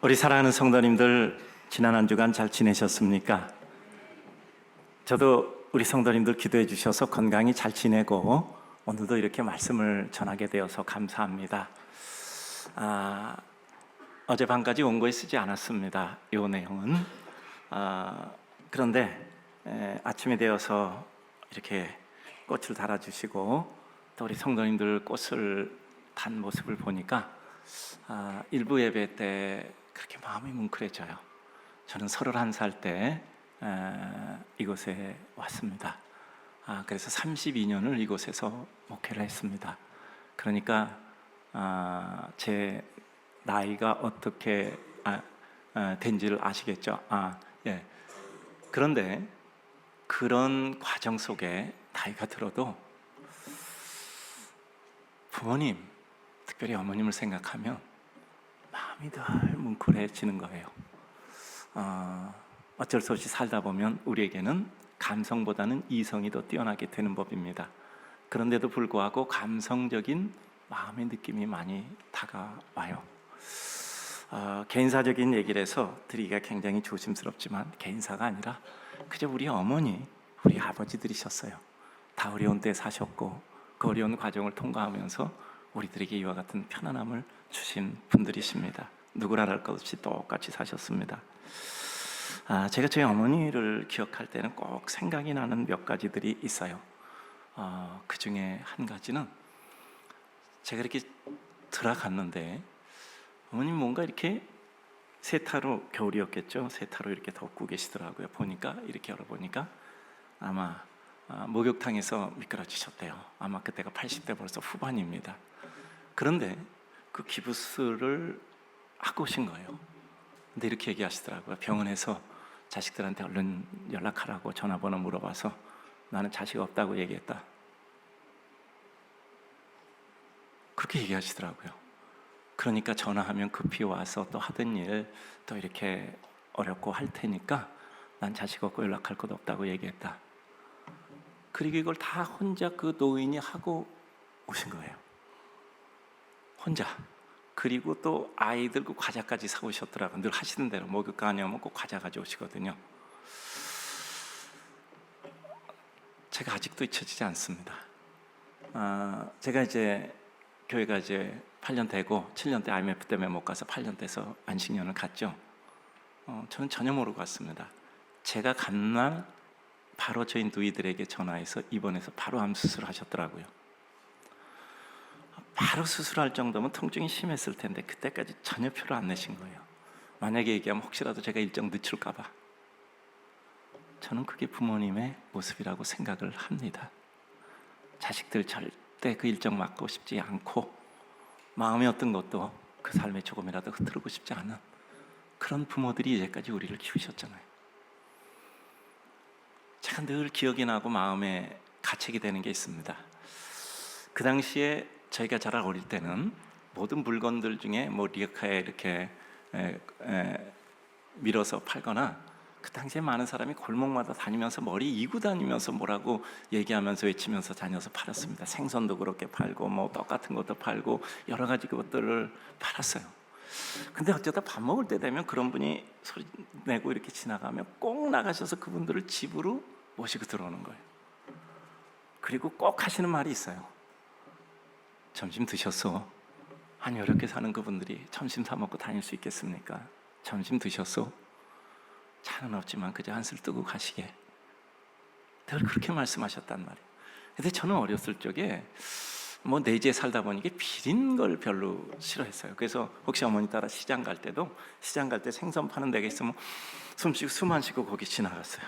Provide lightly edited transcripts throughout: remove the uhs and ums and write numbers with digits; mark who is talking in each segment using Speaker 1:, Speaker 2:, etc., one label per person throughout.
Speaker 1: 우리 사랑하는 성도님들, 지난 한 주간 잘 지내셨습니까? 저도 우리 성도님들 기도해 주셔서 건강히 잘 지내고 오늘도 이렇게 말씀을 전하게 되어서 감사합니다. 어젯밤까지 원고에 쓰지 않았습니다. 이 내용은. 그런데 아침이 되어서 이렇게 꽃을 달아주시고 또 우리 성도님들 꽃을 단 모습을 보니까 일부 예배 때 그렇게 마음이 뭉클해져요. 저는 31살 때 이곳에 왔습니다. 그래서 32년을 이곳에서 목회를 했습니다. 그러니까 제 나이가 어떻게 된지를 아시겠죠? 예. 그런데 그런 과정 속에 나이가 들어도 부모님, 특별히 어머님을 생각하면 마음이 늘 뭉클해지는 거예요. 어쩔 수 없이 살다 보면 우리에게는 감성보다는 이성이 더 뛰어나게 되는 법입니다. 그런데도 불구하고 감성적인 마음의 느낌이 많이 다가와요. 개인사적인 얘기를 해서 드리기가 굉장히 조심스럽지만 개인사가 아니라 그저 우리 어머니, 우리 아버지들이셨어요. 다 어려운 때 사셨고 그 어려운 과정을 통과하면서 우리들에게 이와 같은 편안함을 주신 분들이십니다. 누구라 할 것 없이 똑같이 사셨습니다. 제가 저희 어머니를 기억할 때는 꼭 생각이 나는 몇 가지들이 있어요. 그 중에 한 가지는 제가 이렇게 들어갔는데 어머님 뭔가 이렇게 세타로, 겨울이었겠죠? 세타로 이렇게 덮고 계시더라고요. 보니까 이렇게 열어보니까 아마 목욕탕에서 미끄러지셨대요. 아마 그때가 80대 벌써 후반입니다. 그런데 그 기부스를 하고 오신 거예요. 근데 이렇게 얘기하시더라고요. 병원에서 자식들한테 얼른 연락하라고 전화번호 물어봐서 나는 자식 없다고 얘기했다. 그렇게 얘기하시더라고요. 그러니까 전화하면 급히 와서 또 하던 일 또 이렇게 어렵고 할 테니까 난 자식 없고 연락할 것 없다고 얘기했다. 그리고 이걸 다 혼자 그 노인이 하고 오신 거예요. 혼자. 그리고 또 아이들 그 과자까지 사오셨더라고요. 늘 하시는 대로 목욕탕에 오면 꼭 과자 가져오시거든요. 제가 아직도 잊혀지지 않습니다. 제가 이제 교회가 이제 8년 되고 7년 때 IMF 때문에 못 가서 8년 돼서 안식년을 갔죠. 저는 전혀 모르고 갔습니다. 제가 간 날 바로 저희 누이들에게 전화해서 입원해서 바로 암 수술을 하셨더라고요. 바로 수술할 정도면 통증이 심했을 텐데 그때까지 전혀 표를 안 내신 거예요. 만약에 얘기하면 혹시라도 제가 일정 늦출까 봐. 저는 그게 부모님의 모습이라고 생각을 합니다. 자식들 절대 그 일정 맡고 싶지 않고 마음의 어떤 것도 그 삶에 조금이라도 흐트르고 싶지 않은 그런 부모들이 이제까지 우리를 키우셨잖아요. 제가 늘 기억이 나고 마음에 가책이 되는 게 있습니다. 그 당시에 저희가 잘 어릴 때는 모든 물건들 중에 뭐 리어카에 이렇게 밀어서 팔거나 그 당시에 많은 사람이 골목마다 다니면서 머리 이고 다니면서 뭐라고 얘기하면서 외치면서 다녀서 팔았습니다. 생선도 그렇게 팔고 뭐 떡 같은 것도 팔고 여러 가지 것들을 팔았어요. 근데 어쩌다 밥 먹을 때 되면 그런 분이 소리 내고 이렇게 지나가면 꼭 나가셔서 그분들을 집으로 모시고 들어오는 거예요. 그리고 꼭 하시는 말이 있어요. 점심 드셨어? 아니 어렵게 사는 그분들이 점심 사 먹고 다닐 수 있겠습니까? 점심 드셨어? 차는 없지만 그저 한술 뜨고 가시게. 늘 그렇게 말씀하셨단 말이에요. 근데 저는 어렸을 적에 뭐 내지에 살다 보니 이게 비린 걸 별로 싫어했어요. 그래서 혹시 어머니 따라 시장 갈 때도 시장 갈 때 생선 파는 데가 있으면 숨 안 쉬고 거기 지나갔어요.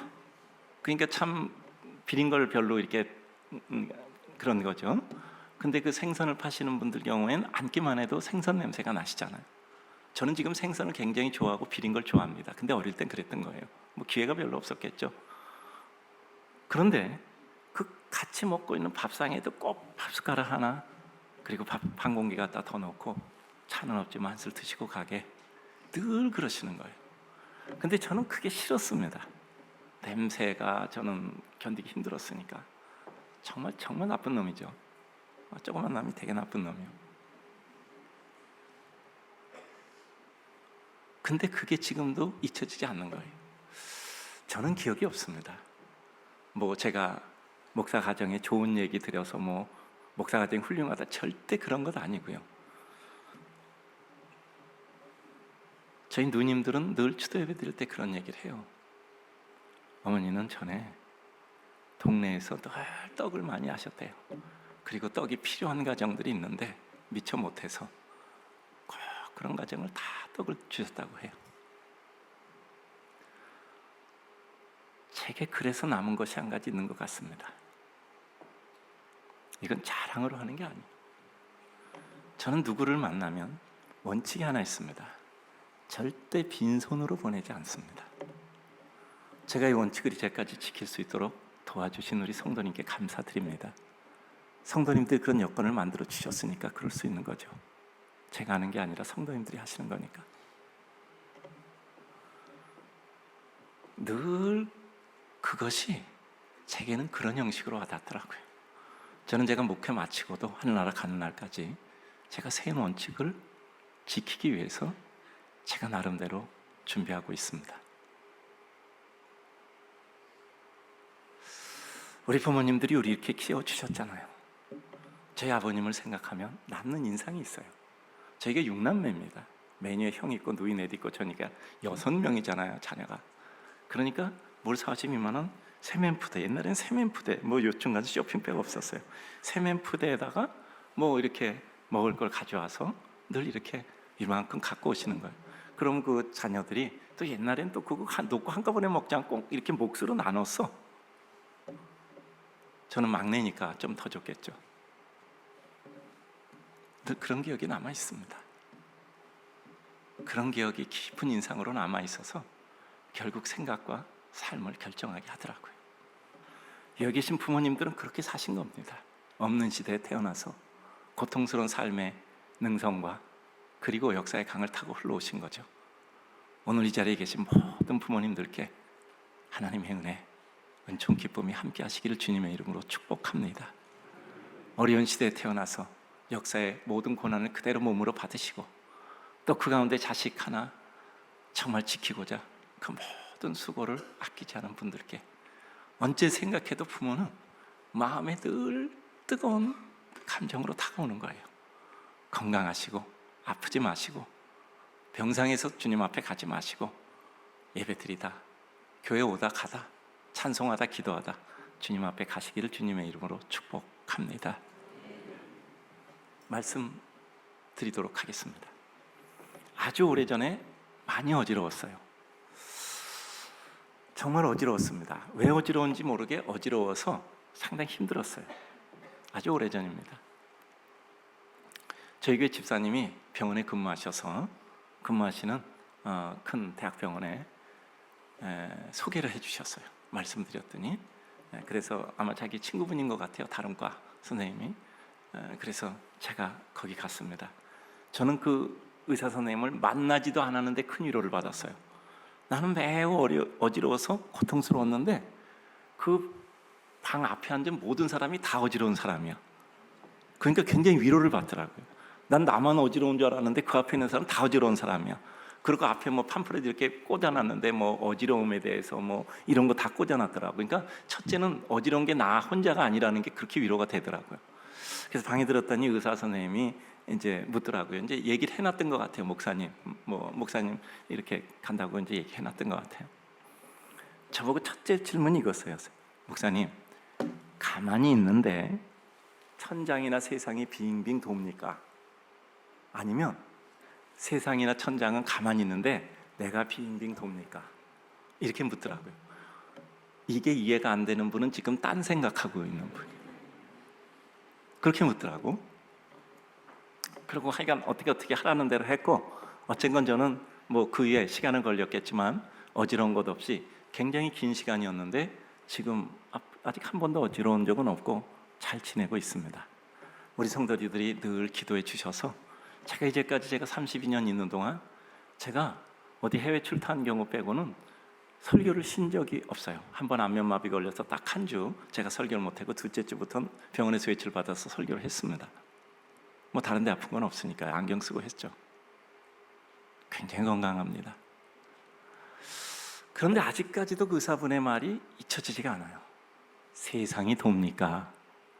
Speaker 1: 그러니까 참 비린 걸 별로 이렇게 그런 거죠. 근데 그 생선을 파시는 분들 경우에는 앉기만 해도 생선 냄새가 나시잖아요. 저는 지금 생선을 굉장히 좋아하고 비린 걸 좋아합니다. 근데 어릴 땐 그랬던 거예요. 뭐 기회가 별로 없었겠죠. 그런데 그 같이 먹고 있는 밥상에도 꼭 밥숟가락 하나 그리고 밥 한 공기 갖다 더 넣고 차는 없지만 한술 드시고 가게 늘 그러시는 거예요. 근데 저는 그게 싫었습니다. 냄새가 저는 견디기 힘들었으니까. 정말 나쁜 놈이죠. 조그만 놈이 되게 나쁜 놈이요. 근데 그게 지금도 잊혀지지 않는 거예요. 저는 기억이 없습니다. 제가 목사 가정에 좋은 얘기 드려서 목사 가정이 훌륭하다, 절대 그런 것 아니고요. 저희 누님들은 늘 추도 예배 드릴 때 그런 얘기를 해요. 어머니는 전에 동네에서 늘 떡을 많이 하셨대요. 그리고 떡이 필요한 가정들이 있는데 미처 못해서 꼭 그런 가정을 다 떡을 주셨다고 해요. 제게 그래서 남은 것이 한 가지 있는 것 같습니다. 이건 자랑으로 하는 게 아니에요. 저는 누구를 만나면 원칙이 하나 있습니다. 절대 빈손으로 보내지 않습니다. 제가 이 원칙을 이제까지 지킬 수 있도록 도와주신 우리 성도님께 감사드립니다. 성도님들이 그런 여건을 만들어 주셨으니까 그럴 수 있는 거죠. 제가 하는 게 아니라 성도님들이 하시는 거니까. 늘 그것이 제게는 그런 형식으로 와닿더라고요. 저는 제가 목회 마치고도 하늘나라 가는 날까지 제가 세운 원칙을 지키기 위해서 제가 나름대로 준비하고 있습니다. 우리 부모님들이 우리 이렇게 키워주셨잖아요. 저희 아버님을 생각하면 남는 인상이 있어요. 저희가 6남매입니다. 매니에 형이 있고 누이 넷 있고 저니까 6명이잖아요, 자녀가. 그러니까 뭘 사주면은 세면푸대, 옛날엔 세면푸대, 요즘 가서 쇼핑백 없었어요. 세면푸대에다가 이렇게 먹을 걸 가져와서 늘 이렇게 이만큼 갖고 오시는 거예요. 그럼 그 자녀들이 또 옛날엔 또 그거 놓고 한꺼번에 먹지 않고 이렇게 몫으로 나눴어. 저는 막내니까 좀 더 줬겠죠. 늘 그런 기억이 남아 있습니다. 그런 기억이 깊은 인상으로 남아 있어서 결국 생각과 삶을 결정하게 하더라고요. 여기 계신 부모님들은 그렇게 사신 겁니다. 없는 시대에 태어나서 고통스러운 삶의 능성과 그리고 역사의 강을 타고 흘러오신 거죠. 오늘 이 자리에 계신 모든 부모님들께 하나님의 은혜, 은총, 기쁨이 함께 하시기를 주님의 이름으로 축복합니다. 어려운 시대에 태어나서 역사의 모든 고난을 그대로 몸으로 받으시고 또 그 가운데 자식 하나 정말 지키고자 그 모든 수고를 아끼지 않은 분들께 언제 생각해도 부모는 마음에 늘 뜨거운 감정으로 다가오는 거예요. 건강하시고 아프지 마시고 병상에서 주님 앞에 가지 마시고 예배드리다 교회 오다 가다 찬송하다 기도하다 주님 앞에 가시기를 주님의 이름으로 축복합니다. 말씀 드리도록 하겠습니다. 아주 오래전에 많이 어지러웠어요. 정말 어지러웠습니다. 왜 어지러운지 모르게 어지러워서 상당히 힘들었어요. 아주 오래전입니다. 저희 교회 집사님이 병원에 근무하시는 큰 대학병원에 소개를 해주셨어요. 말씀드렸더니 그래서 아마 자기 친구분인 것 같아요. 다른 과 선생님이. 그래서 제가 거기 갔습니다. 저는 그 의사 선생님을 만나지도 않았는데 큰 위로를 받았어요. 나는 매우 어지러워서 고통스러웠는데 그 방 앞에 앉은 모든 사람이 다 어지러운 사람이야. 그러니까 굉장히 위로를 받더라고요. 난 나만 어지러운 줄 알았는데 그 앞에 있는 사람은 다 어지러운 사람이야. 그리고 앞에 팜플렛 이렇게 꽂아놨는데 어지러움에 대해서 이런 거 다 꽂아놨더라고요. 그러니까 첫째는 어지러운 게 나 혼자가 아니라는 게 그렇게 위로가 되더라고요. 그래서 방에 들었더니 의사 선생님이 이제 묻더라고요. 이제 얘기를 해놨던 것 같아요. 목사님 이렇게 간다고 이제 얘기해놨던 것 같아요. 저보고 첫째 질문이 이거였어요. 목사님, 가만히 있는데 천장이나 세상이 빙빙 돕니까? 아니면 세상이나 천장은 가만히 있는데 내가 빙빙 돕니까? 이렇게 묻더라고요. 이게 이해가 안 되는 분은 지금 딴 생각하고 있는 분이에요. 그렇게 묻더라고. 그리고 하여간 어떻게 하라는 대로 했고 어쨌건 저는 그 위에 시간은 걸렸겠지만 어지러운 것 없이 굉장히 긴 시간이었는데 지금 아직 한 번도 어지러운 적은 없고 잘 지내고 있습니다. 우리 성도들이 늘 기도해 주셔서 제가 32년 있는 동안 제가 어디 해외 출타한 경우 빼고는 설교를 쉰 적이 없어요. 한 번 안면마비 걸려서 딱 한 주 제가 설교를 못하고 둘째 주부터는 병원에서 외치를 받아서 설교를 했습니다. 다른 데 아픈 건 없으니까 안경 쓰고 했죠. 굉장히 건강합니다. 그런데 아직까지도 그 의사분의 말이 잊혀지지가 않아요. 세상이 돕니까?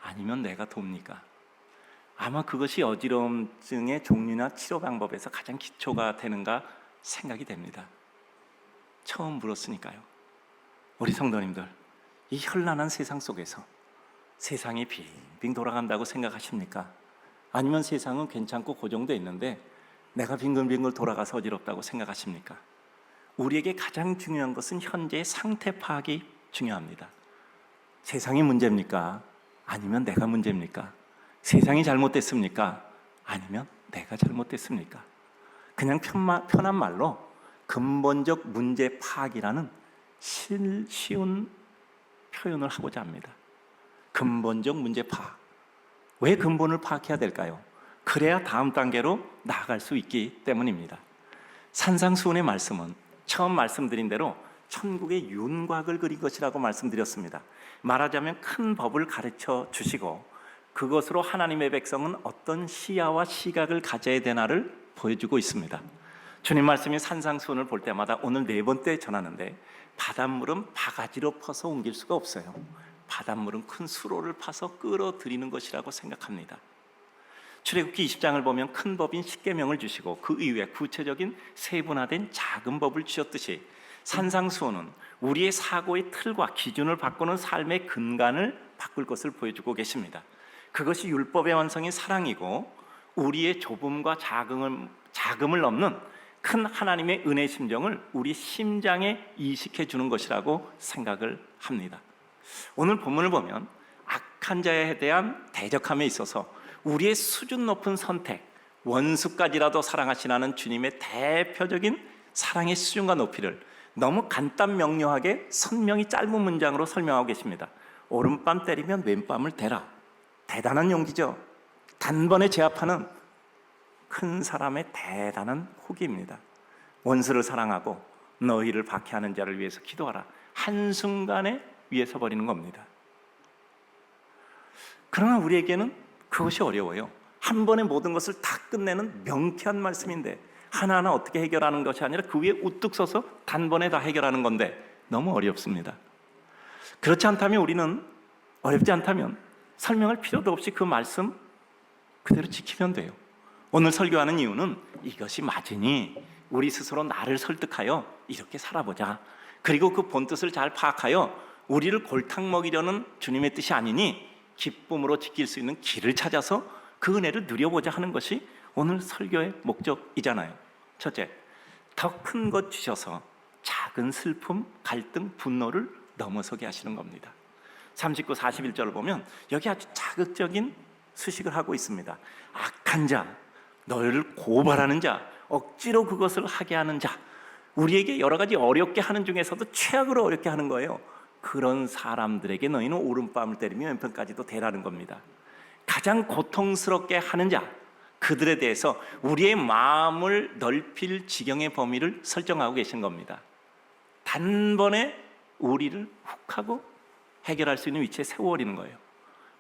Speaker 1: 아니면 내가 돕니까? 아마 그것이 어지러움증의 종류나 치료 방법에서 가장 기초가 되는가 생각이 됩니다. 처음 물었으니까요. 우리 성도님들, 이 현란한 세상 속에서 세상이 빙빙 돌아간다고 생각하십니까? 아니면 세상은 괜찮고 고정되어 있는데 내가 빙글빙글 돌아가서 어지럽다고 생각하십니까? 우리에게 가장 중요한 것은 현재의 상태 파악이 중요합니다. 세상이 문제입니까? 아니면 내가 문제입니까? 세상이 잘못됐습니까? 아니면 내가 잘못됐습니까? 그냥 편한 말로 근본적 문제 파악이라는 쉬운 표현을 하고자 합니다. 근본적 문제 파악. 왜 근본을 파악해야 될까요? 그래야 다음 단계로 나아갈 수 있기 때문입니다. 산상수훈의 말씀은 처음 말씀드린 대로 천국의 윤곽을 그린 것이라고 말씀드렸습니다. 말하자면 큰 법을 가르쳐 주시고 그것으로 하나님의 백성은 어떤 시야와 시각을 가져야 되나를 보여주고 있습니다. 주님 말씀이 산상수훈을 볼 때마다 오늘 4번째 전하는데 바닷물은 바가지로 퍼서 옮길 수가 없어요. 바닷물은 큰 수로를 파서 끌어들이는 것이라고 생각합니다. 출애굽기 20장을 보면 큰 법인 십계명을 주시고 그 이후에 구체적인 세분화된 작은 법을 주셨듯이 산상수훈은 우리의 사고의 틀과 기준을 바꾸는 삶의 근간을 바꿀 것을 보여주고 계십니다. 그것이 율법의 완성인 사랑이고 우리의 좁음과 자금을 넘는 큰 하나님의 은혜 심정을 우리 심장에 이식해 주는 것이라고 생각을 합니다. 오늘 본문을 보면 악한 자에 대한 대적함에 있어서 우리의 수준 높은 선택, 원수까지라도 사랑하시라는 주님의 대표적인 사랑의 수준과 높이를 너무 간단 명료하게 선명히 짧은 문장으로 설명하고 계십니다. 오른밤 때리면 왼밤을 대라. 대단한 용기죠. 단번에 제압하는 큰 사람의 대단한 호기입니다. 원수를 사랑하고 너희를 박해하는 자를 위해서 기도하라. 한순간에 위에서 버리는 겁니다. 그러나 우리에게는 그것이 어려워요. 한 번에 모든 것을 다 끝내는 명쾌한 말씀인데 하나하나 어떻게 해결하는 것이 아니라 그 위에 우뚝 서서 단번에 다 해결하는 건데 너무 어렵습니다. 그렇지 않다면 우리는 어렵지 않다면 설명할 필요도 없이 그 말씀 그대로 지키면 돼요. 오늘 설교하는 이유는 이것이 맞으니 우리 스스로 나를 설득하여 이렇게 살아보자. 그리고 그 본뜻을 잘 파악하여 우리를 골탕 먹이려는 주님의 뜻이 아니니 기쁨으로 지킬 수 있는 길을 찾아서 그 은혜를 누려보자 하는 것이 오늘 설교의 목적이잖아요. 첫째, 더 큰 것 주셔서 작은 슬픔, 갈등, 분노를 넘어서게 하시는 겁니다. 39, 41절을 보면 여기 아주 자극적인 수식을 하고 있습니다. 악한 자, 너희를 고발하는 자, 억지로 그것을 하게 하는 자, 우리에게 여러 가지 어렵게 하는 중에서도 최악으로 어렵게 하는 거예요. 그런 사람들에게 너희는 오른밤을 때리며 왼편까지도 대라는 겁니다. 가장 고통스럽게 하는 자, 그들에 대해서 우리의 마음을 넓힐 지경의 범위를 설정하고 계신 겁니다. 단번에 우리를 훅 하고 해결할 수 있는 위치에 세워버리는 거예요.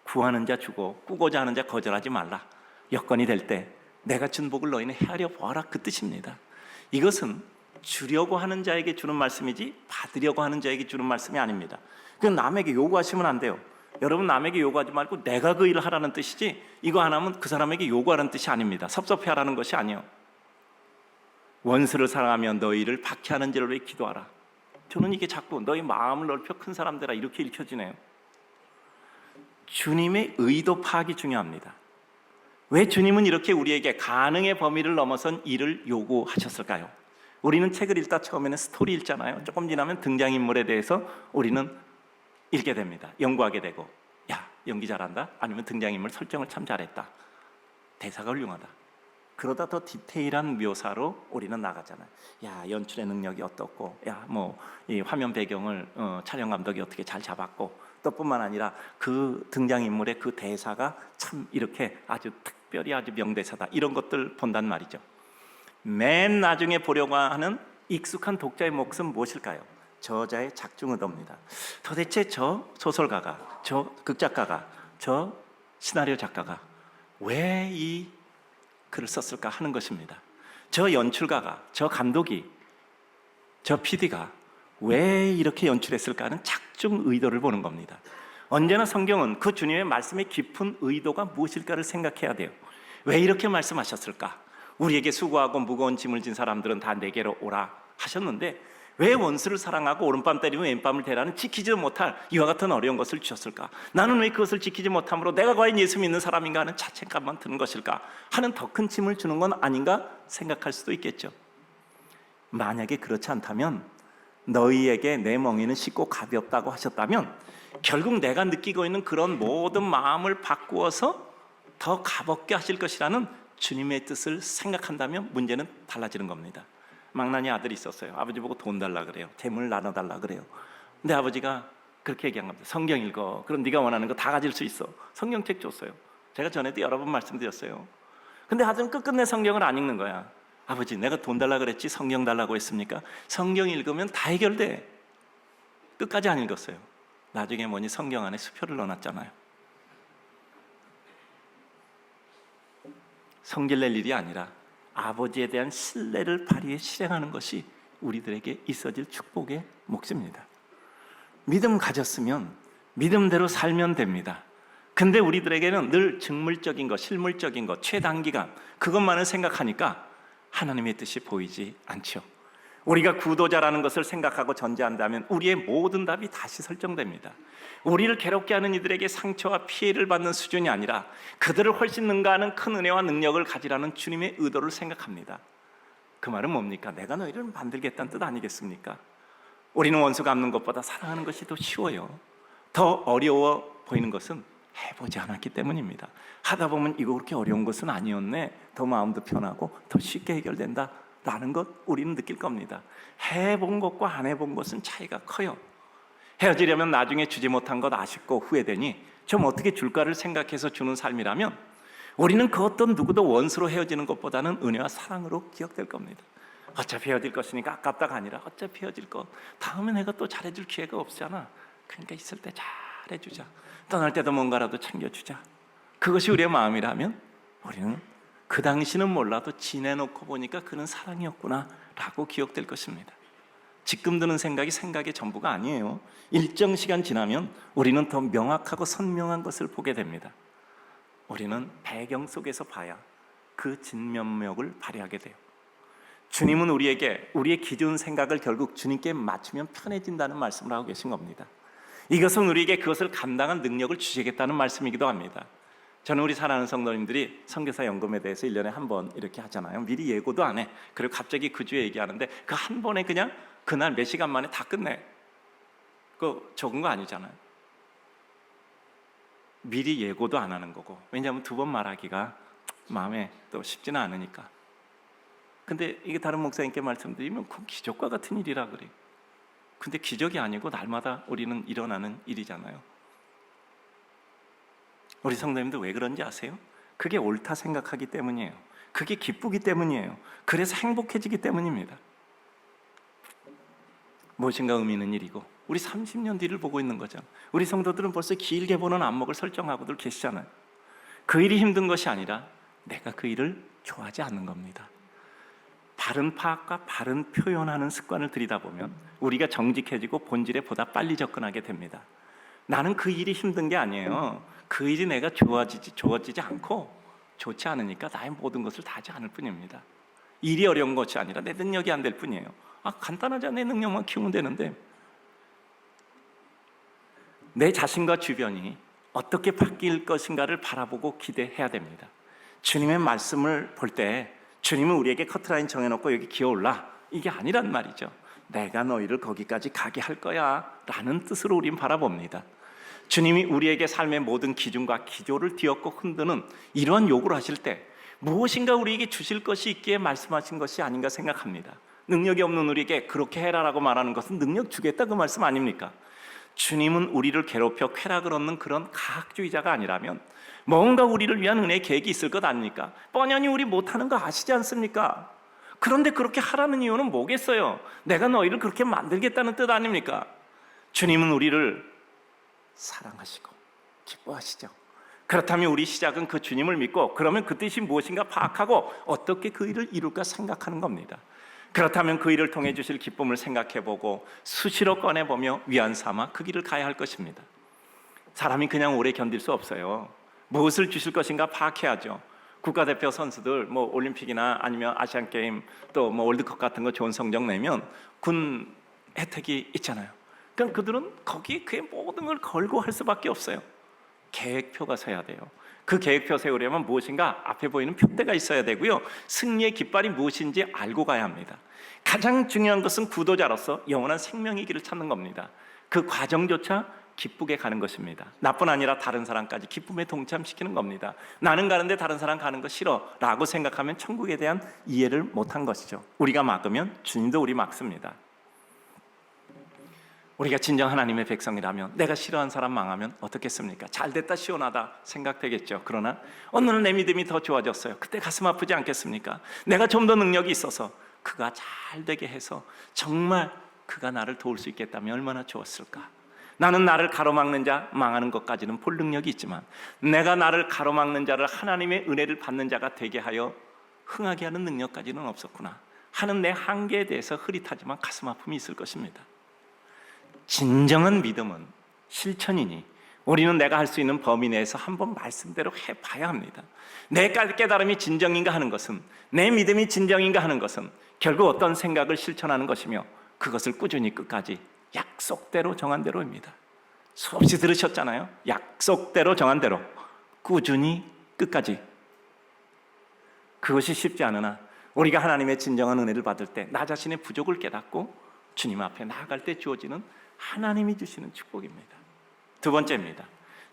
Speaker 1: 구하는 자 주고 꾸고자 하는 자 거절하지 말라. 여건이 될 때 내가 준 복을 너희는 헤아려 보아라, 그 뜻입니다. 이것은 주려고 하는 자에게 주는 말씀이지 받으려고 하는 자에게 주는 말씀이 아닙니다. 그건 남에게 요구하시면 안 돼요. 여러분, 남에게 요구하지 말고 내가 그 일을 하라는 뜻이지 이거 안 하면 그 사람에게 요구하라는 뜻이 아닙니다. 섭섭해하라는 것이 아니에요. 원수를 사랑하며 너희를 박해하는 자를 위해 기도하라. 저는 이게 자꾸 너희 마음을 넓혀 큰 사람 되라 이렇게 읽혀지네요. 주님의 의도 파악이 중요합니다. 왜 주님은 이렇게 우리에게 가능의 범위를 넘어선 일을 요구하셨을까요? 우리는 책을 읽다 처음에는 스토리 읽잖아요. 조금 지나면 등장인물에 대해서 우리는 읽게 됩니다. 연구하게 되고, 야, 연기 잘한다? 아니면 등장인물 설정을 참 잘했다. 대사가 훌륭하다. 그러다 더 디테일한 묘사로 우리는 나가잖아요. 야, 연출의 능력이 어떻고, 야, 이 화면 배경을 촬영 감독이 어떻게 잘 잡았고, 또 뿐만 아니라 그 등장인물의 그 대사가 참 이렇게 아주 특별히 아주 명대사다. 이런 것들 본단 말이죠. 맨 나중에 보려고 하는 익숙한 독자의 몫은 무엇일까요? 저자의 작중의도입니다. 도대체 저 소설가가, 저 극작가가, 저 시나리오 작가가 왜 이 글을 썼을까 하는 것입니다. 저 연출가가, 저 감독이, 저 PD가 왜 이렇게 연출했을까 하는 작중 의도를 보는 겁니다. 언제나 성경은 그 주님의 말씀의 깊은 의도가 무엇일까를 생각해야 돼요. 왜 이렇게 말씀하셨을까? 우리에게 수고하고 무거운 짐을 진 사람들은 다 내게로 오라 하셨는데 왜 원수를 사랑하고 오른밤 때리면 왼밤을 대라는 지키지도 못할 이와 같은 어려운 것을 주셨을까? 나는 왜 그것을 지키지 못함으로 내가 과연 예수 믿는 사람인가 하는 자책감만 드는 것일까? 하는 더 큰 짐을 주는 건 아닌가 생각할 수도 있겠죠. 만약에 그렇지 않다면 너희에게 내 멍에는 쉽고 가볍다고 하셨다면 결국 내가 느끼고 있는 그런 모든 마음을 바꾸어서 더 가볍게 하실 것이라는 주님의 뜻을 생각한다면 문제는 달라지는 겁니다. 망나니 아들이 있었어요. 아버지 보고 돈 달라 그래요. 재물 나눠달라 그래요. 근데 아버지가 그렇게 얘기한 겁니다. 성경 읽어. 그럼 네가 원하는 거 다 가질 수 있어. 성경책 줬어요. 제가 전에도 여러 번 말씀드렸어요. 근데 아들은 끝끝내 성경을 안 읽는 거야. 아버지, 내가 돈 달라 그랬지 성경 달라고 했습니까? 성경 읽으면 다 해결돼. 끝까지 안 읽었어요. 나중에 뭐니 성경 안에 수표를 넣어놨잖아요. 성질 낼 일이 아니라 아버지에 대한 신뢰를 발휘해 실행하는 것이 우리들에게 있어질 축복의 몫입니다. 믿음 가졌으면 믿음대로 살면 됩니다. 근데 우리들에게는 늘 직물적인 것, 실물적인 것, 최단기간 그것만을 생각하니까 하나님의 뜻이 보이지 않죠. 우리가 구도자라는 것을 생각하고 전제한다면 우리의 모든 답이 다시 설정됩니다. 우리를 괴롭게 하는 이들에게 상처와 피해를 받는 수준이 아니라 그들을 훨씬 능가하는 큰 은혜와 능력을 가지라는 주님의 의도를 생각합니다. 그 말은 뭡니까? 내가 너희를 만들겠다는 뜻 아니겠습니까? 우리는 원수 갚는 것보다 사랑하는 것이 더 쉬워요. 더 어려워 보이는 것은 해보지 않았기 때문입니다. 하다 보면 이거 그렇게 어려운 것은 아니었네. 더 마음도 편하고 더 쉽게 해결된다 라는 것 우리는 느낄 겁니다. 해본 것과 안 해본 것은 차이가 커요. 헤어지려면 나중에 주지 못한 것 아쉽고 후회되니 좀 어떻게 줄까를 생각해서 주는 삶이라면 우리는 그 어떤 누구도 원수로 헤어지는 것보다는 은혜와 사랑으로 기억될 겁니다. 어차피 헤어질 것이니까 아깝다가 아니라 어차피 헤어질 것 다음에 내가 또 잘해줄 기회가 없잖아. 그러니까 있을 때 잘해주자. 떠날 때도 뭔가라도 챙겨주자. 그것이 우리의 마음이라면 우리는 그 당시는 몰라도 지내놓고 보니까 그는 사랑이었구나 라고 기억될 것입니다. 지금 드는 생각이 생각의 전부가 아니에요. 일정 시간 지나면 우리는 더 명확하고 선명한 것을 보게 됩니다. 우리는 배경 속에서 봐야 그 진면목을 발휘하게 돼요. 주님은 우리에게 우리의 기준 생각을 결국 주님께 맞추면 편해진다는 말씀을 하고 계신 겁니다. 이것은 우리에게 그것을 감당한 능력을 주시겠다는 말씀이기도 합니다. 저는 우리 사랑하는 성도님들이 선교사 연금에 대해서 1년에 한 번 이렇게 하잖아요. 미리 예고도 안 해. 그리고 갑자기 그 주에 얘기하는데 그 한 번에 그냥 그날 몇 시간 만에 다 끝내. 그거 적은 거 아니잖아요. 미리 예고도 안 하는 거고. 왜냐하면 2번 말하기가 마음에 또 쉽지는 않으니까. 근데 이게 다른 목사님께 말씀드리면 그 기적과 같은 일이라 그래요. 근데 기적이 아니고 날마다 우리는 일어나는 일이잖아요. 우리 성도님들 왜 그런지 아세요? 그게 옳다 생각하기 때문이에요. 그게 기쁘기 때문이에요. 그래서 행복해지기 때문입니다. 무엇인가 의미 있는 일이고 우리 30년 뒤를 보고 있는 거죠. 우리 성도들은 벌써 길게 보는 안목을 설정하고들 계시잖아요. 그 일이 힘든 것이 아니라 내가 그 일을 좋아하지 않는 겁니다. 바른 파악과 바른 표현하는 습관을 들이다 보면 우리가 정직해지고 본질에 보다 빨리 접근하게 됩니다. 나는 그 일이 힘든 게 아니에요. 그 일이 내가 좋아지지 않고 좋지 않으니까 나의 모든 것을 다 하지 않을 뿐입니다. 일이 어려운 것이 아니라 내 능력이 안 될 뿐이에요. 간단하지 않은 내 능력만 키우면 되는데 내 자신과 주변이 어떻게 바뀔 것인가를 바라보고 기대해야 됩니다. 주님의 말씀을 볼 때 주님은 우리에게 커트라인 정해놓고 여기 기어올라 이게 아니란 말이죠. 내가 너희를 거기까지 가게 할 거야 라는 뜻으로 우린 바라봅니다. 주님이 우리에게 삶의 모든 기준과 기조를 뒤엎고 흔드는 이러한 요구를 하실 때 무엇인가 우리에게 주실 것이 있기에 말씀하신 것이 아닌가 생각합니다. 능력이 없는 우리에게 그렇게 해라라고 말하는 것은 능력 주겠다 그 말씀 아닙니까? 주님은 우리를 괴롭혀 쾌락을 얻는 그런 가학주의자가 아니라면 뭔가 우리를 위한 은혜의 계획이 있을 것 아닙니까? 뻔연히 우리 못하는 거 아시지 않습니까? 그런데 그렇게 하라는 이유는 뭐겠어요? 내가 너희를 그렇게 만들겠다는 뜻 아닙니까? 주님은 우리를 사랑하시고 기뻐하시죠. 그렇다면 우리 시작은 그 주님을 믿고, 그러면 그 뜻이 무엇인가 파악하고 어떻게 그 일을 이룰까 생각하는 겁니다. 그렇다면 그 일을 통해 주실 기쁨을 생각해보고 수시로 꺼내보며 위안 삼아 그 길을 가야 할 것입니다. 사람이 그냥 오래 견딜 수 없어요. 무엇을 주실 것인가 파악해야죠. 국가대표 선수들 올림픽이나 아니면 아시안게임 또 월드컵 같은 거 좋은 성적 내면 군 혜택이 있잖아요. 그럼 그들은 거기에 그의 모든 걸 걸고 할 수밖에 없어요. 계획표가 서야 돼요. 그 계획표 세우려면 무엇인가 앞에 보이는 표대가 있어야 되고요, 승리의 깃발이 무엇인지 알고 가야 합니다. 가장 중요한 것은 구도자로서 영원한 생명의 길을 찾는 겁니다. 그 과정조차 기쁘게 가는 것입니다. 나뿐 아니라 다른 사람까지 기쁨에 동참시키는 겁니다. 나는 가는데 다른 사람 가는 거 싫어 라고 생각하면 천국에 대한 이해를 못한 것이죠. 우리가 막으면 주님도 우리 막습니다. 우리가 진정 하나님의 백성이라면 내가 싫어하는 사람 망하면 어떻겠습니까? 잘됐다 시원하다 생각되겠죠. 그러나 어느 날 내 믿음이 더 좋아졌어요. 그때 가슴 아프지 않겠습니까? 내가 좀 더 능력이 있어서 그가 잘 되게 해서 정말 그가 나를 도울 수 있겠다면 얼마나 좋았을까. 나는 나를 가로막는 자 망하는 것까지는 볼 능력이 있지만 내가 나를 가로막는 자를 하나님의 은혜를 받는 자가 되게 하여 흥하게 하는 능력까지는 없었구나 하는 내 한계에 대해서 흐릿하지만 가슴 아픔이 있을 것입니다. 진정한 믿음은 실천이니 우리는 내가 할 수 있는 범위 내에서 한번 말씀대로 해봐야 합니다. 내 깨달음이 진정인가 하는 것은, 내 믿음이 진정인가 하는 것은 결국 어떤 생각을 실천하는 것이며 그것을 꾸준히 끝까지 약속대로 정한 대로입니다. 수없이 들으셨잖아요. 약속대로 정한 대로 꾸준히 끝까지. 그것이 쉽지 않으나 우리가 하나님의 진정한 은혜를 받을 때 나 자신의 부족을 깨닫고 주님 앞에 나아갈 때 주어지는 하나님이 주시는 축복입니다. 두 번째입니다.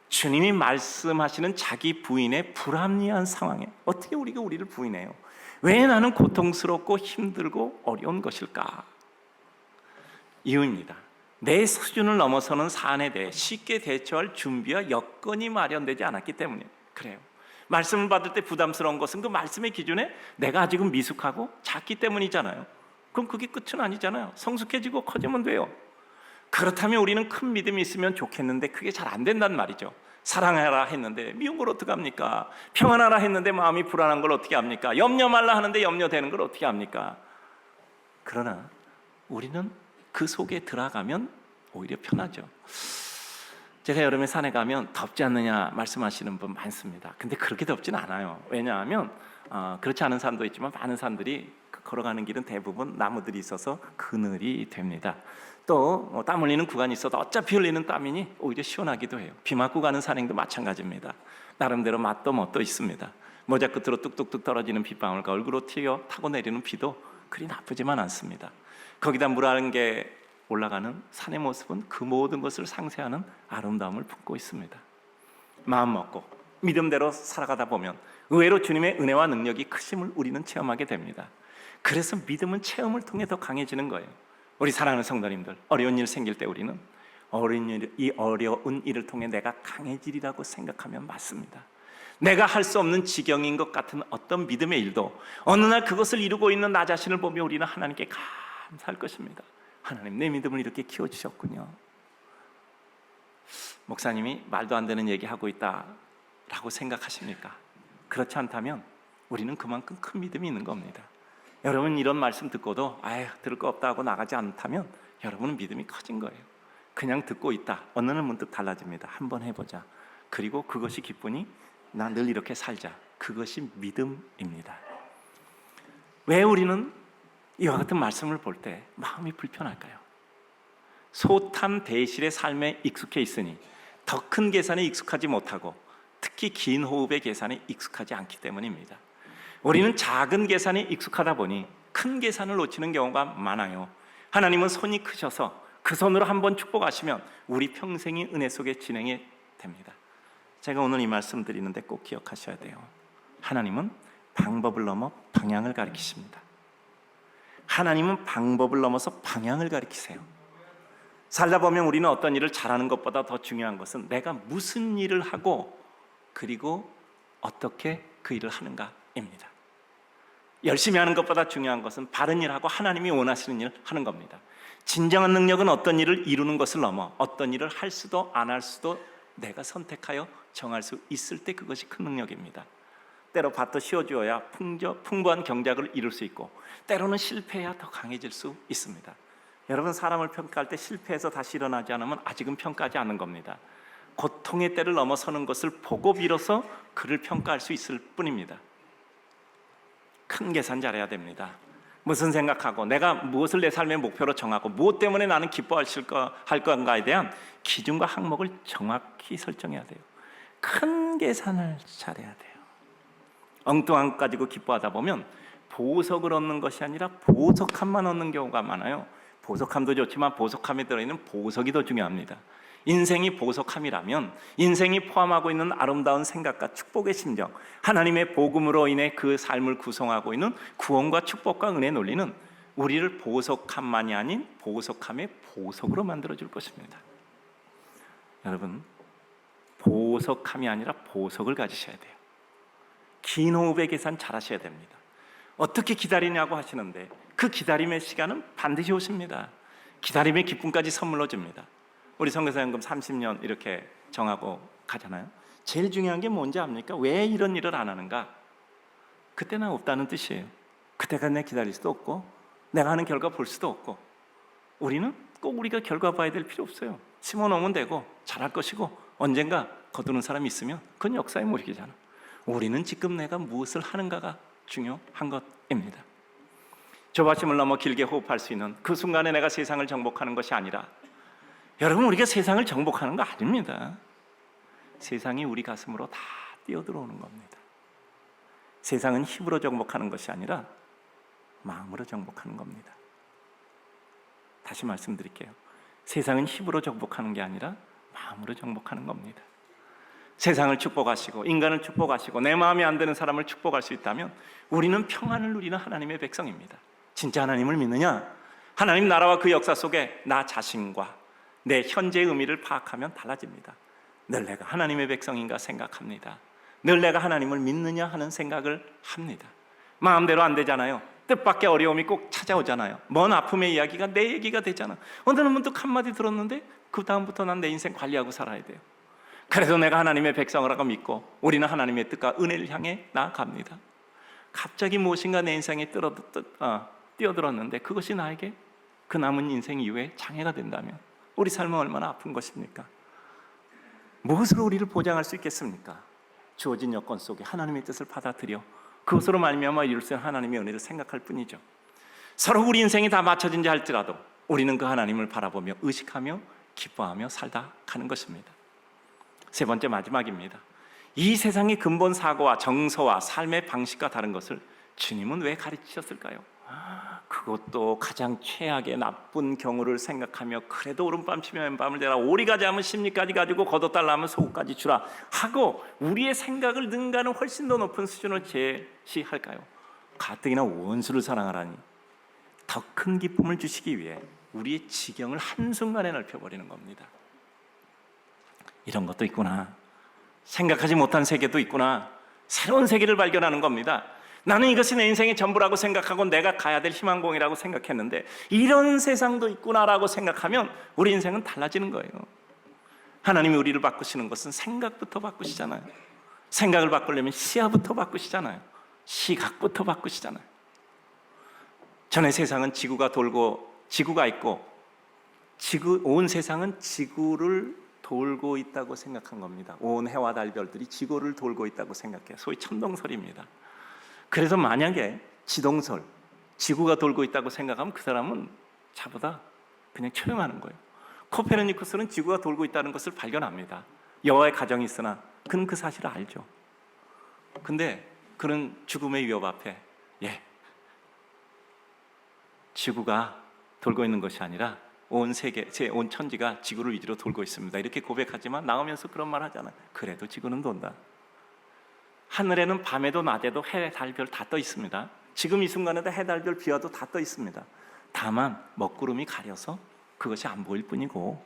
Speaker 1: 주님이 말씀하시는 자기 부인의 불합리한 상황에 어떻게 우리가 우리를 부인해요? 왜 나는 고통스럽고 힘들고 어려운 것일까? 이유입니다. 내 수준을 넘어서는 사안에 대해 쉽게 대처할 준비와 여건이 마련되지 않았기 때문에 그래요. 말씀을 받을 때 부담스러운 것은 그 말씀의 기준에 내가 아직은 미숙하고 작기 때문이잖아요. 그럼 그게 끝은 아니잖아요. 성숙해지고 커지면 돼요. 그렇다면 우리는 큰 믿음이 있으면 좋겠는데 그게 잘 안 된단 말이죠. 사랑하라 했는데 미운 걸 어떻게 합니까? 평안하라 했는데 마음이 불안한 걸 어떻게 합니까? 염려 말라 하는데 염려되는 걸 어떻게 합니까? 그러나 우리는 그 속에 들어가면 오히려 편하죠. 제가 여름에 산에 가면 덥지 않느냐 말씀하시는 분 많습니다. 근데 그렇게 덥진 않아요. 왜냐하면 그렇지 않은 산도 있지만 많은 산들이 걸어가는 길은 대부분 나무들이 있어서 그늘이 됩니다. 또 땀 흘리는 구간이 있어도 어차피 흘리는 땀이니 오히려 시원하기도 해요. 비 맞고 가는 산행도 마찬가지입니다. 나름대로 맛도 멋도 있습니다. 모자 끝으로 뚝뚝뚝 떨어지는 빗방울과 얼굴로 튀어 타고 내리는 비도 그리 나쁘지만 않습니다. 거기다 물 한 개 올라가는 산의 모습은 그 모든 것을 상쇄하는 아름다움을 품고 있습니다. 마음 먹고 믿음대로 살아가다 보면 의외로 주님의 은혜와 능력이 크심을 우리는 체험하게 됩니다. 그래서 믿음은 체험을 통해 더 강해지는 거예요. 우리 사랑하는 성도님들, 어려운 일 생길 때 우리는 이 어려운 일을 통해 내가 강해지리라고 생각하면 맞습니다. 내가 할 수 없는 지경인 것 같은 어떤 믿음의 일도 어느 날 그것을 이루고 있는 나 자신을 보며 우리는 하나님께 감사할 것입니다. 하나님, 내 믿음을 이렇게 키워주셨군요. 목사님이 말도 안 되는 얘기하고 있다라고 생각하십니까? 그렇지 않다면 우리는 그만큼 큰 믿음이 있는 겁니다. 여러분 이런 말씀 듣고도 들을 거 없다 하고 나가지 않다면 여러분은 믿음이 커진 거예요. 그냥 듣고 있다. 어느 날 문득 달라집니다. 한번 해보자. 그리고 그것이 기쁘니 나 늘 이렇게 살자. 그것이 믿음입니다. 왜 우리는 이와 같은 말씀을 볼 때 마음이 불편할까요? 소탐 대실의 삶에 익숙해 있으니 더 큰 계산에 익숙하지 못하고 특히 긴 호흡의 계산에 익숙하지 않기 때문입니다. 우리는 작은 계산에 익숙하다 보니 큰 계산을 놓치는 경우가 많아요. 하나님은 손이 크셔서 그 손으로 한번 축복하시면 우리 평생이 은혜 속에 진행이 됩니다. 제가 오늘 이 말씀 드리는데 꼭 기억하셔야 돼요. 하나님은 방법을 넘어 방향을 가리키십니다. 하나님은 방법을 넘어서 방향을 가리키세요. 살다 보면 우리는 어떤 일을 잘하는 것보다 더 중요한 것은 내가 무슨 일을 하고 그리고 어떻게 그 일을 하는가입니다. 열심히 하는 것보다 중요한 것은 바른 일하고 하나님이 원하시는 일을 하는 겁니다. 진정한 능력은 어떤 일을 이루는 것을 넘어 어떤 일을 할 수도 안 할 수도 내가 선택하여 정할 수 있을 때 그것이 큰 능력입니다. 때로 밭도 씌워주어야 풍부한 경작을 이룰 수 있고, 때로는 실패해야 더 강해질 수 있습니다. 여러분, 사람을 평가할 때 실패해서 다시 일어나지 않으면 아직은 평가하지 않은 겁니다. 고통의 때를 넘어서는 것을 보고 비로소 그를 평가할 수 있을 뿐입니다. 큰 계산 잘해야 됩니다. 무슨 생각하고 내가 무엇을 내 삶의 목표로 정하고 무엇 때문에 나는 기뻐할 건가에 대한 기준과 항목을 정확히 설정해야 돼요. 큰 계산을 잘해야 돼요. 엉뚱한 것 가지고 기뻐하다 보면 보석을 얻는 것이 아니라 보석함만 얻는 경우가 많아요. 보석함도 좋지만 보석함에 들어있는 보석이 더 중요합니다. 인생이 보석함이라면 인생이 포함하고 있는 아름다운 생각과 축복의 심정, 하나님의 복음으로 인해 그 삶을 구성하고 있는 구원과 축복과 은혜의 논리는 우리를 보석함만이 아닌 보석함의 보석으로 만들어줄 것입니다. 여러분, 보석함이 아니라 보석을 가지셔야 돼요. 긴 호흡의 계산 잘 하셔야 됩니다. 어떻게 기다리냐고 하시는데 그 기다림의 시간은 반드시 오십니다. 기다림의 기쁨까지 선물로 줍니다. 우리 선교사연금 30년 이렇게 정하고 가잖아요. 제일 중요한 게 뭔지 압니까? 왜 이런 일을 안 하는가? 그때는 없다는 뜻이에요. 그때까지 내가 기다릴 수도 없고 내가 하는 결과 볼 수도 없고, 우리는 꼭 우리가 결과 봐야 될 필요 없어요. 심어놓으면 되고 잘할 것이고 언젠가 거두는 사람이 있으면 그건 역사의 모르기잖아. 우리는 지금 내가 무엇을 하는가가 중요한 것입니다. 조바심을 넘어 길게 호흡할 수 있는 그 순간에 내가 세상을 정복하는 것이 아니라, 여러분, 우리가 세상을 정복하는 거 아닙니다. 세상이 우리 가슴으로 다 뛰어들어오는 겁니다. 세상은 힘으로 정복하는 것이 아니라 마음으로 정복하는 겁니다. 다시 말씀드릴게요. 세상은 힘으로 정복하는 게 아니라 마음으로 정복하는 겁니다. 세상을 축복하시고 인간을 축복하시고 내 마음에 안 드는 사람을 축복할 수 있다면 우리는 평안을 누리는 하나님의 백성입니다. 진짜 하나님을 믿느냐? 하나님 나라와 그 역사 속에 나 자신과 내 현재의 의미를 파악하면 달라집니다. 늘 내가 하나님의 백성인가 생각합니다. 늘 내가 하나님을 믿느냐 하는 생각을 합니다. 마음대로 안 되잖아요. 뜻밖의 어려움이 꼭 찾아오잖아요. 먼 아픔의 이야기가 내 얘기가 되잖아. 오늘은 문득 한마디 들었는데 그 다음부터 난 내 인생 관리하고 살아야 돼요. 그래서 내가 하나님의 백성이라고 믿고 우리는 하나님의 뜻과 은혜를 향해 나아갑니다. 갑자기 무엇인가 내 인생에 뛰어들었는데 그것이 나에게 그 남은 인생 이후에 장애가 된다면 우리 삶은 얼마나 아픈 것입니까? 무엇으로 우리를 보장할 수 있겠습니까? 주어진 여건 속에 하나님의 뜻을 받아들여 그것으로 말미암아 이룰 수 있는 하나님의 은혜를 생각할 뿐이죠. 서로 우리 인생이 다 맞춰진지 할지라도 우리는 그 하나님을 바라보며 의식하며 기뻐하며 살다 가는 것입니다. 세 번째, 마지막입니다. 이 세상의 근본 사고와 정서와 삶의 방식과 다른 것을 주님은 왜 가르치셨을까요? 그것도 가장 최악의 나쁜 경우를 생각하며 그래도 오른밤 치면 왼밤을 대라, 오리가지 하면 십리까지 가지고 걷어달라 하면 소고까지 주라 하고 우리의 생각을 능가는 훨씬 더 높은 수준을 제시할까요? 가뜩이나 원수를 사랑하라니 더 큰 기쁨을 주시기 위해 우리의 지경을 한순간에 넓혀버리는 겁니다. 이런 것도 있구나, 생각하지 못한 세계도 있구나, 새로운 세계를 발견하는 겁니다. 나는 이것이 내 인생의 전부라고 생각하고 내가 가야 될 희망봉이라고 생각했는데 이런 세상도 있구나라고 생각하면 우리 인생은 달라지는 거예요. 하나님이 우리를 바꾸시는 것은 생각부터 바꾸시잖아요. 생각을 바꾸려면 시야부터 바꾸시잖아요. 시각부터 바꾸시잖아요. 전에 세상은 지구가 돌고 지구가 있고 온 세상은 지구를 돌고 있다고 생각한 겁니다. 온 해와 달별들이 지구를 돌고 있다고 생각해요. 소위 천동설입니다. 그래서 만약에 지동설, 지구가 돌고 있다고 생각하면 그 사람은 자보다 그냥 초용하는 거예요. 코페르니쿠스는 지구가 돌고 있다는 것을 발견합니다. 여호와의 가정이 있으나 그는 그 사실을 알죠. 근데 그는 죽음의 위협 앞에 지구가 돌고 있는 것이 아니라 온 세계, 온 천지가 지구를 위주로 돌고 있습니다. 이렇게 고백하지만 나오면서 그런 말 하잖아요. 그래도 지구는 돈다. 하늘에는 밤에도 낮에도 해, 달, 별 다 떠 있습니다. 지금 이 순간에도 해, 달, 별, 비와도 다 떠 있습니다. 다만 먹구름이 가려서 그것이 안 보일 뿐이고,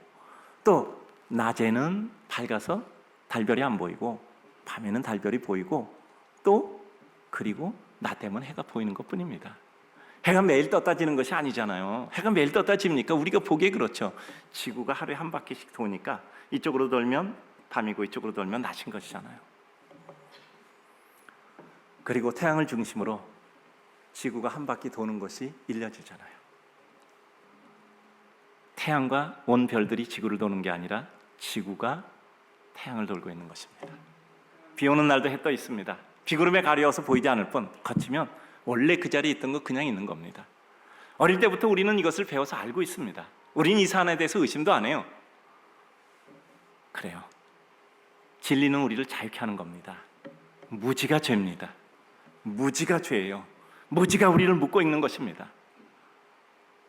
Speaker 1: 또 낮에는 밝아서 달별이 안 보이고 밤에는 달별이 보이고, 또 그리고 낮 되면 해가 보이는 것뿐입니다. 해가 매일 떴다 지는 것이 아니잖아요. 해가 매일 떴다 집니까? 우리가 보기에 그렇죠. 지구가 하루에 한 바퀴씩 도니까 이쪽으로 돌면 밤이고 이쪽으로 돌면 낮인 것이잖아요. 그리고 태양을 중심으로 지구가 한 바퀴 도는 것이 1년이잖아요. 태양과 온 별들이 지구를 도는 게 아니라 지구가 태양을 돌고 있는 것입니다. 비 오는 날도 해 떠 있습니다. 비구름에 가려워서 보이지 않을 뿐 거치면 원래 그 자리에 있던 거 그냥 있는 겁니다. 어릴 때부터 우리는 이것을 배워서 알고 있습니다. 우리는 이 사안에 대해서 의심도 안 해요. 그래요. 진리는 우리를 자유케 하는 겁니다. 무지가 죄입니다. 무지가 죄예요. 무지가 우리를 묶고 있는 것입니다.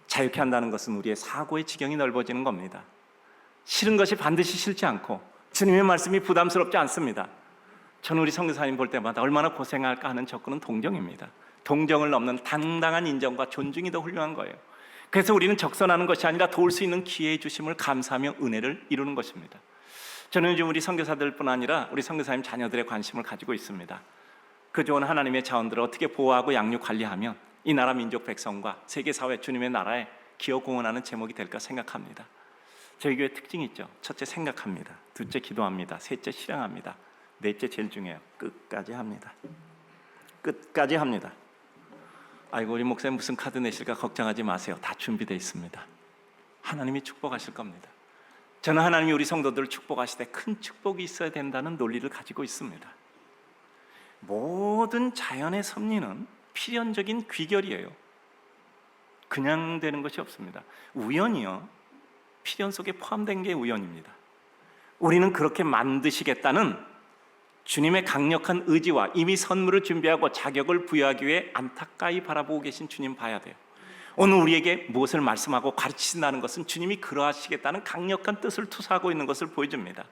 Speaker 1: 자유케 한다는 것은 우리의 사고의 지경이 넓어지는 겁니다. 싫은 것이 반드시 싫지 않고 주님의 말씀이 부담스럽지 않습니다. 저는 우리 선교사님 볼 때마다 얼마나 고생할까 하는 접근은 동정입니다. 동정을 넘는 당당한 인정과 존중이 더 훌륭한 거예요. 그래서 우리는 적선하는 것이 아니라 도울 수 있는 기회의 주심을 감사하며 은혜를 이루는 것입니다. 저는 요즘 우리 선교사들뿐 아니라 우리 선교사님 자녀들의 관심을 가지고 있습니다. 그 좋은 하나님의 자원들을 어떻게 보호하고 양육 관리하면 이 나라 민족 백성과 세계사회 주님의 나라에 기여 공헌하는 제목이 될까 생각합니다. 저희 교회 특징이 있죠. 첫째 생각합니다. 둘째 기도합니다. 셋째 실행합니다. 넷째 제일 중요해요. 끝까지 합니다. 끝까지 합니다. 아이고 우리 목사님 무슨 카드 내실까 걱정하지 마세요. 다 준비되어 있습니다. 하나님이 축복하실 겁니다. 저는 하나님이 우리 성도들을 축복하실 때 큰 축복이 있어야 된다는 논리를 가지고 있습니다. 모든 자연의 섭리는 필연적인 귀결이에요. 그냥 되는 것이 없습니다. 우연이요, 필연 속에 포함된 게 우연입니다. 우리는 그렇게 만드시겠다는 주님의 강력한 의지와 이미 선물을 준비하고 자격을 부여하기 위해 안타까이 바라보고 계신 주님 봐야 돼요. 오늘 우리에게 무엇을 말씀하고 가르치신다는 것은 주님이 그러하시겠다는 강력한 뜻을 투사하고 있는 것을 보여줍니다.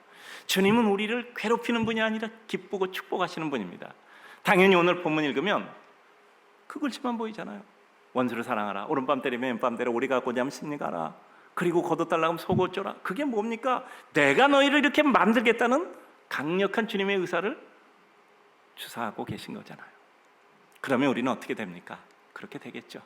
Speaker 1: 주님은 우리를 괴롭히는 분이 아니라 기쁘고 축복하시는 분입니다. 당연히 오늘 본문 읽으면 그 글씨만 보이잖아요. 원수를 사랑하라. 오른밤 때리면 왼밤 때려. 우리가 고자면 심리 가라. 그리고 거둬달라고 하면 속 어쩌라. 그게 뭡니까? 내가 너희를 이렇게 만들겠다는 강력한 주님의 의사를 주사하고 계신 거잖아요. 그러면 우리는 어떻게 됩니까? 그렇게 되겠죠.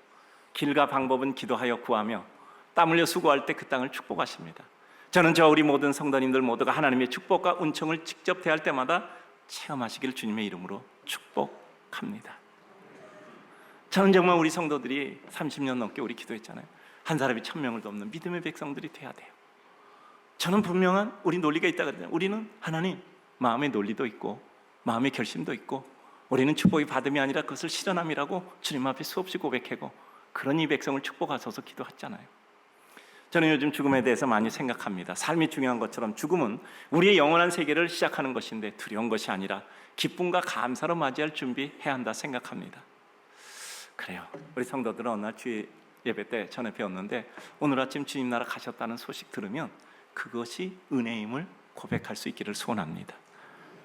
Speaker 1: 길과 방법은 기도하여 구하며 땀 흘려 수고할 때 그 땅을 축복하십니다. 저는 우리 모든 성도님들 모두가 하나님의 축복과 은총을 직접 대할 때마다 체험하시길 주님의 이름으로 축복합니다. 저는 정말 우리 성도들이 30년 넘게 우리 기도했잖아요. 한 사람이 1000명을 넘는 믿음의 백성들이 돼야 돼요. 저는 분명한 우리 논리가 있다거든요. 우리는 하나님 마음의 논리도 있고 마음의 결심도 있고 우리는 축복이 받음이 아니라 그것을 실현함이라고 주님 앞에 수없이 고백하고 그런 이 백성을 축복하소서 기도했잖아요. 저는 요즘 죽음에 대해서 많이 생각합니다. 삶이 중요한 것처럼 죽음은 우리의 영원한 세계를 시작하는 것인데 두려운 것이 아니라 기쁨과 감사로 맞이할 준비해야 한다 생각합니다. 그래요. 우리 성도들은 어느 날 주일 예배 때 전에 배웠는데 오늘 아침 주님 나라 가셨다는 소식 들으면 그것이 은혜임을 고백할 수 있기를 소원합니다.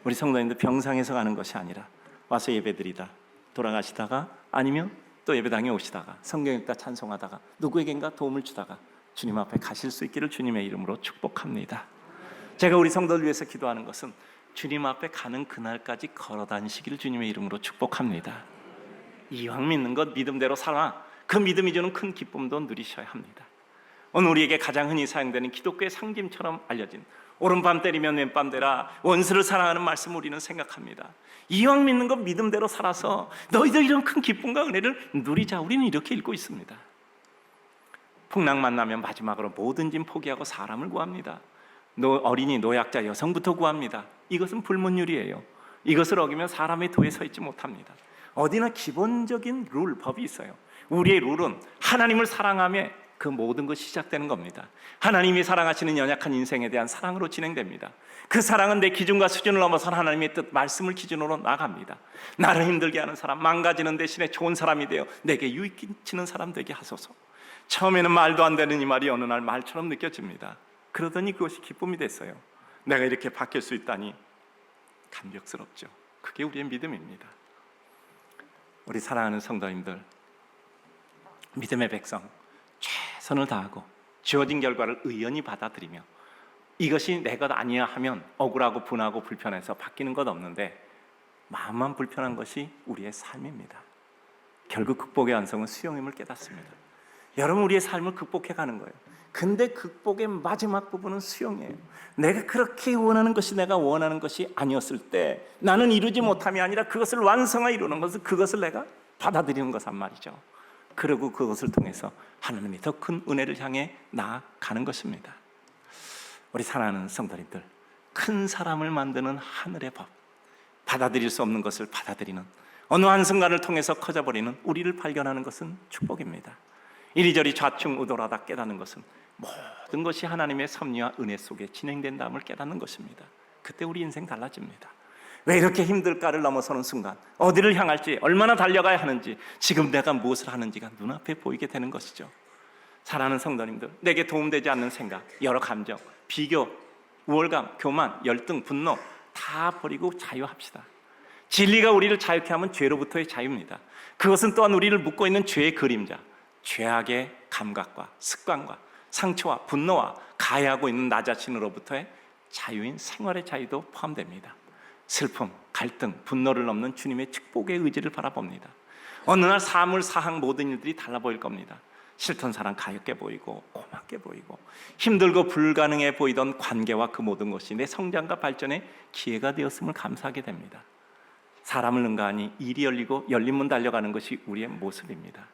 Speaker 1: 우리 성도님들 병상에서 가는 것이 아니라 와서 예배드리다 돌아가시다가 아니면 또 예배당에 오시다가 성경 읽다 찬송하다가 누구에겐가 도움을 주다가 주님 앞에 가실 수 있기를 주님의 이름으로 축복합니다. 제가 우리 성도들 위해서 기도하는 것은 주님 앞에 가는 그날까지 걸어 다니시기를 주님의 이름으로 축복합니다. 이왕 믿는 것 믿음대로 살아 그 믿음이 주는 큰 기쁨도 누리셔야 합니다. 오늘 우리에게 가장 흔히 사용되는 기독교의 상징처럼 알려진 오른밤 때리면 왼밤 되라 원수를 사랑하는 말씀을 우리는 생각합니다. 이왕 믿는 것 믿음대로 살아서 너희도 이런 큰 기쁨과 은혜를 누리자. 우리는 이렇게 읽고 있습니다. 풍랑 만나면 마지막으로 뭐든지 포기하고 사람을 구합니다. 어린이, 노약자, 여성부터 구합니다. 이것은 불문율이에요. 이것을 어기면 사람의 도에 서 있지 못합니다. 어디나 기본적인 룰, 법이 있어요. 우리의 룰은 하나님을 사랑하며 그 모든 것이 시작되는 겁니다. 하나님이 사랑하시는 연약한 인생에 대한 사랑으로 진행됩니다. 그 사랑은 내 기준과 수준을 넘어선 하나님의 뜻, 말씀을 기준으로 나갑니다. 나를 힘들게 하는 사람, 망가지는 대신에 좋은 사람이 되어 내게 유익 끼치는 사람 되게 하소서. 처음에는 말도 안 되는 이 말이 어느 날 말처럼 느껴집니다. 그러더니 그것이 기쁨이 됐어요. 내가 이렇게 바뀔 수 있다니 감격스럽죠. 그게 우리의 믿음입니다. 우리 사랑하는 성도님들, 믿음의 백성 최선을 다하고 주어진 결과를 의연히 받아들이며 이것이 내 것 아니야 하면 억울하고 분하고 불편해서 바뀌는 것 없는데 마음만 불편한 것이 우리의 삶입니다. 결국 극복의 완성은 수용임을 깨닫습니다. 여러분, 우리의 삶을 극복해 가는 거예요. 근데 극복의 마지막 부분은 수용이에요. 내가 그렇게 원하는 것이 내가 원하는 것이 아니었을 때 나는 이루지 못함이 아니라 그것을 완성하여 이루는 것을, 그것을 내가 받아들이는 것란 말이죠. 그리고 그것을 통해서 하나님의 더 큰 은혜를 향해 나아가는 것입니다. 우리 사랑하는 성도님들, 큰 사람을 만드는 하늘의 법, 받아들일 수 없는 것을 받아들이는, 어느 한순간을 통해서 커져버리는 우리를 발견하는 것은 축복입니다. 이리저리 좌충우돌하다 깨닫는 것은 모든 것이 하나님의 섭리와 은혜 속에 진행된다음을 깨닫는 것입니다. 그때 우리 인생 달라집니다. 왜 이렇게 힘들까를 넘어서는 순간 어디를 향할지, 얼마나 달려가야 하는지, 지금 내가 무엇을 하는지가 눈앞에 보이게 되는 것이죠. 사랑하는 성도님들, 내게 도움되지 않는 생각, 여러 감정, 비교, 우월감, 교만, 열등, 분노 다 버리고 자유합시다. 진리가 우리를 자유케 하면 죄로부터의 자유입니다. 그것은 또한 우리를 묶고 있는 죄의 그림자, 죄악의 감각과 습관과 상처와 분노와 가해하고 있는 나 자신으로부터의 자유인 생활의 자유도 포함됩니다. 슬픔, 갈등, 분노를 넘는 주님의 축복의 의지를 바라봅니다. 어느 날 사물사항 모든 일들이 달라 보일 겁니다. 싫던 사람 가볍게 보이고 고맙게 보이고, 힘들고 불가능해 보이던 관계와 그 모든 것이 내 성장과 발전의 기회가 되었음을 감사하게 됩니다. 사람을 능가하니 일이 열리고 열린 문 달려가는 것이 우리의 모습입니다.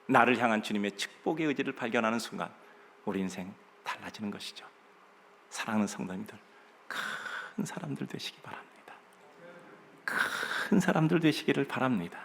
Speaker 1: 나를 향한 주님의 축복의 의지를 발견하는 순간 우리 인생 달라지는 것이죠. 사랑하는 성도님들, 큰 사람들 되시기 바랍니다. 큰 사람들 되시기를 바랍니다.